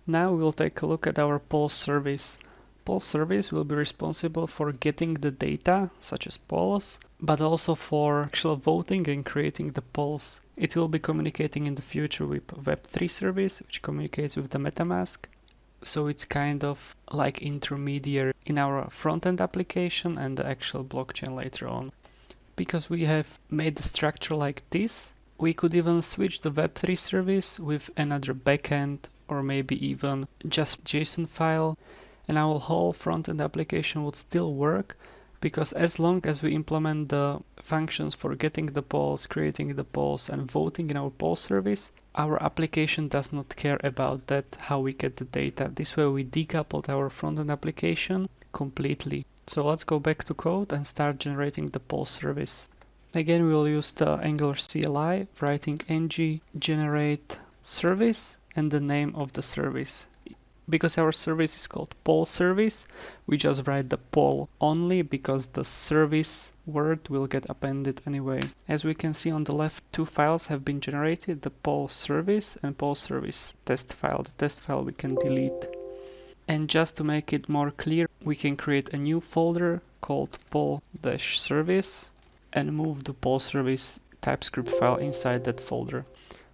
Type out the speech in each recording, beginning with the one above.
Now we'll take a look at our PollService. PollService will be responsible for getting the data, such as polls, but also for actual voting and creating the polls. It will be communicating in the future with Web3 service, which communicates with the MetaMask. So it's kind of like intermediary in our front-end application and the actual blockchain later on. Because we have made the structure like this, we could even switch the Web3 service with another backend or maybe even just JSON file, and our whole front-end application would still work, because as long as we implement the functions for getting the polls, creating the polls and voting in our poll service, our application does not care about that, how we get the data. This way we decoupled our front-end application completely. So let's go back to code and start generating the poll service. Again, we'll use the Angular CLI, writing ng generate service and the name of the service. Because our service is called PollService, we just write the poll only because the service word will get appended anyway. As we can see on the left, two files have been generated, the PollService and PollService test file. The test file we can delete. And just to make it more clear, we can create a new folder called poll-service and move the PollService TypeScript file inside that folder.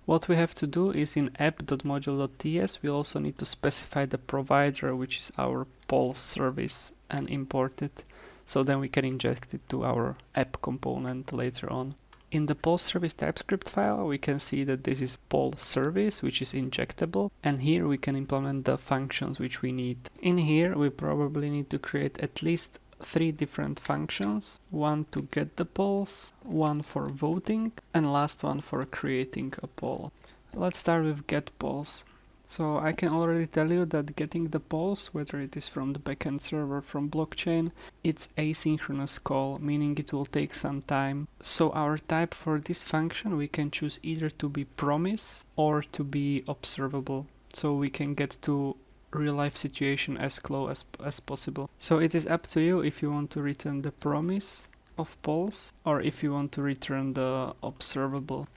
What we have to do is in app.module.ts we also need to specify the provider, which is our PollService, and import it, so then we can inject it to our app component later on. In the PollService TypeScript file we can see that this is PollService, which is injectable, and here we can implement the functions which we need. In here we probably need to create at least 3 different functions, one to get the polls, one for voting, and last one for creating a poll. Let's start with get polls. So I can already tell you that getting the polls, whether it is from the backend server, from blockchain, it's asynchronous call, meaning it will take some time. So our type for this function we can choose either to be promise or to be observable, so we can get to real life situation as close as possible. So it is up to you if you want to return the promise of polls or if you want to return the observable.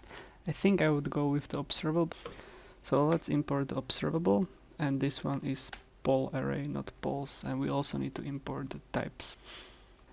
I think I would go with the observable. So let's import the observable, and this one is poll array, not polls, and we also need to import the types.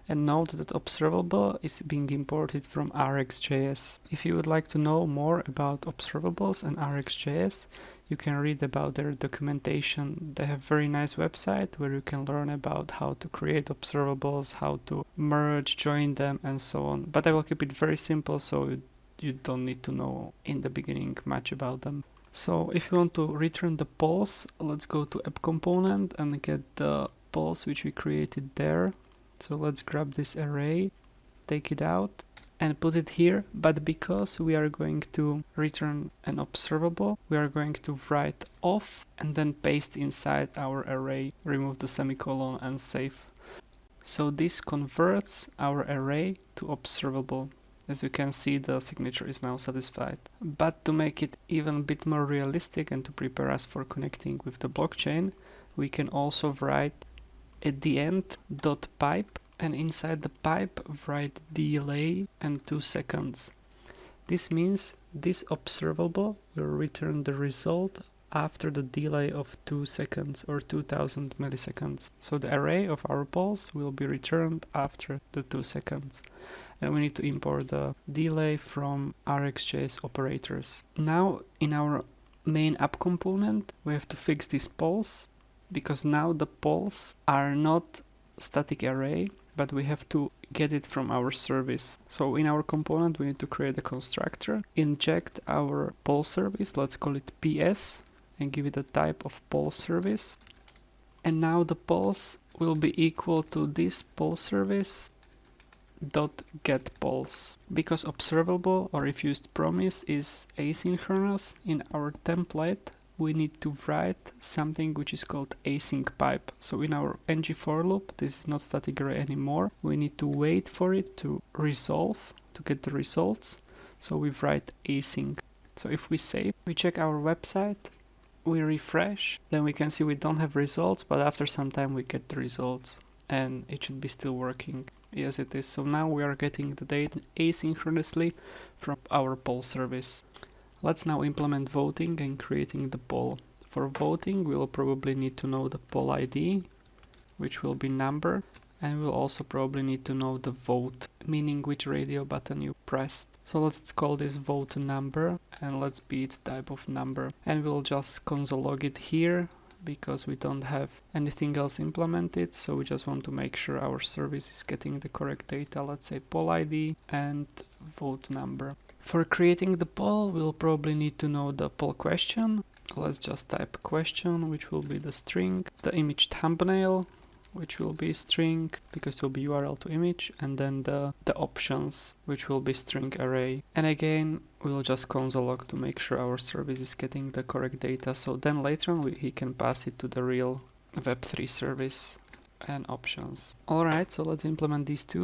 And note that observable is being imported from RxJS. If you would like to know more about observables and RxJS, you can read about their documentation. They have a very nice website where you can learn about how to create observables, how to merge, join them, and so on. But I will keep it very simple, so you don't need to know in the beginning much about them. So if you want to return the polls, let's go to app component and get the polls which we created there. So let's grab this array, take it out and put it here, but because we are going to return an observable, we are going to write off and then paste inside our array, remove the semicolon and save. So this converts our array to observable. As you can see, the signature is now satisfied. But to make it even a bit more realistic and to prepare us for connecting with the blockchain, we can also write at the end .pipe, and inside the pipe write delay and 2 seconds. This means this observable will return the result after the delay of 2 seconds or 2000 milliseconds. So the array of our polls will be returned after the 2 seconds. And we need to import the delay from RxJS operators. Now in our main app component we have to fix these polls, because now the polls are not static array, but we have to get it from our service. So in our component we need to create a constructor, inject our poll service, let's call it PS, and give it a type of poll service. And now the polls will be equal to this poll service dot get polls. Because observable, or if used promise, is asynchronous, in our template we need to write something which is called async pipe. So in our ng for loop, this is not static array anymore. We need to wait for it to resolve to get the results. So we write async. So if we save, we check our website, we refresh, then we can see we don't have results, but after some time we get the results and it should be still working. Yes, it is. So now we are getting the data asynchronously from our poll service. Let's now implement voting and creating the poll. For voting, we'll probably need to know the poll ID, which will be number, and we'll also probably need to know the vote, meaning which radio button you pressed. So let's call this vote number, and let's be it type of number. And we'll just console log it here, because we don't have anything else implemented, so we just want to make sure our service is getting the correct data. Let's say poll ID and vote number. For creating the poll, we'll probably need to know the poll question. Let's just type question, which will be the string, the image thumbnail, which will be string because it will be URL to image, and then the options, which will be string array. And again, we'll just console log to make sure our service is getting the correct data. So then later on he can pass it to the real Web3 service and options. Alright, so let's implement these two.